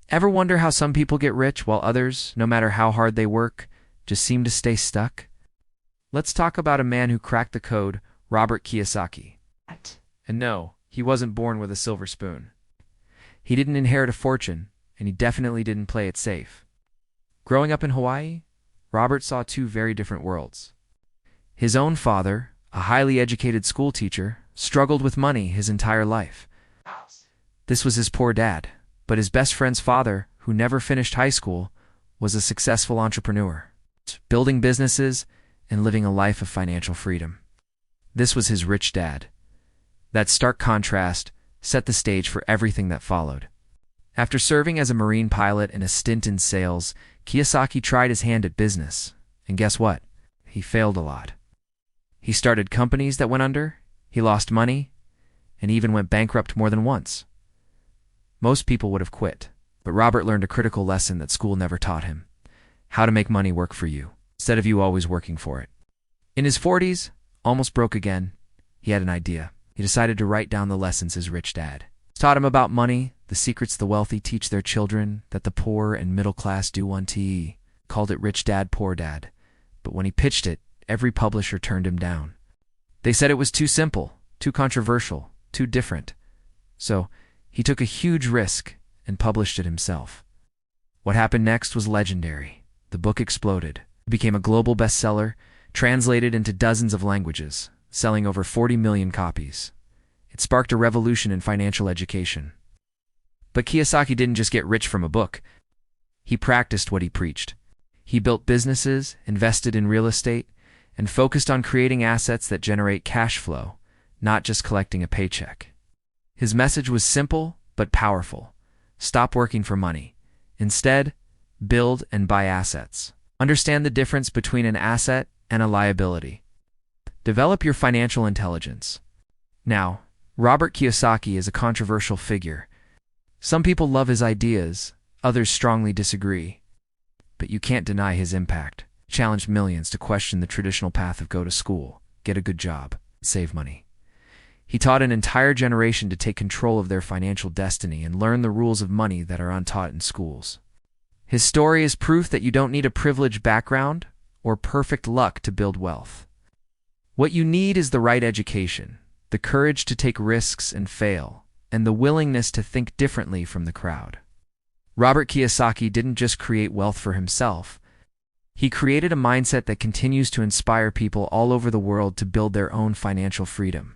Ever wonder how some people get rich while others, no matter how hard they work, just seem to stay stuck? Let's talk about a man who cracked the code, Robert Kiyosaki. And no, he wasn't born with a silver spoon. He didn't inherit a fortune, and he definitely didn't play it safe. Growing up in Hawaii, Robert saw two very different worlds. His own father, a highly educated school teacher, struggled with money his entire life. This was his poor dad, but his best friend's father, who never finished high school, was a successful entrepreneur, building businesses and living a life of financial freedom. This was his rich dad. That stark contrast set the stage for everything that followed. After serving as a marine pilot and a stint in sales, Kiyosaki tried his hand at business, and guess what? He failed a lot. He started companies that went under, he lost money, and even went bankrupt more than once. Most people would have quit, but Robert learned a critical lesson that school never taught him: how to make money work for you, instead of you always working for it. In his 40s, almost broke again, he had an idea. He decided to write down the lessons his rich dad taught him about money, the secrets the wealthy teach their children, that the poor and middle class do unto ye. Called it Rich Dad, Poor Dad. But when he pitched it, every publisher turned him down. They said it was too simple, too controversial, too different. So he took a huge risk and published it himself. What happened next was legendary. The book exploded. It became a global bestseller, translated into dozens of languages, selling over 40 million copies. It sparked a revolution in financial education. But Kiyosaki didn't just get rich from a book. He practiced what he preached. He built businesses, invested in real estate, and focused on creating assets that generate cash flow, not just collecting a paycheck. His message was simple but powerful. Stop working for money. Instead, build and buy assets. Understand the difference between an asset and a liability. Develop your financial intelligence. Now, Robert Kiyosaki is a controversial figure. Some people love his ideas, others strongly disagree. But you can't deny his impact. He challenged millions to question the traditional path of go to school, get a good job, save money. He taught an entire generation to take control of their financial destiny and learn the rules of money that are untaught in schools. His story is proof that you don't need a privileged background or perfect luck to build wealth. What you need is the right education, the courage to take risks and fail, and the willingness to think differently from the crowd. Robert Kiyosaki didn't just create wealth for himself. He created a mindset that continues to inspire people all over the world to build their own financial freedom.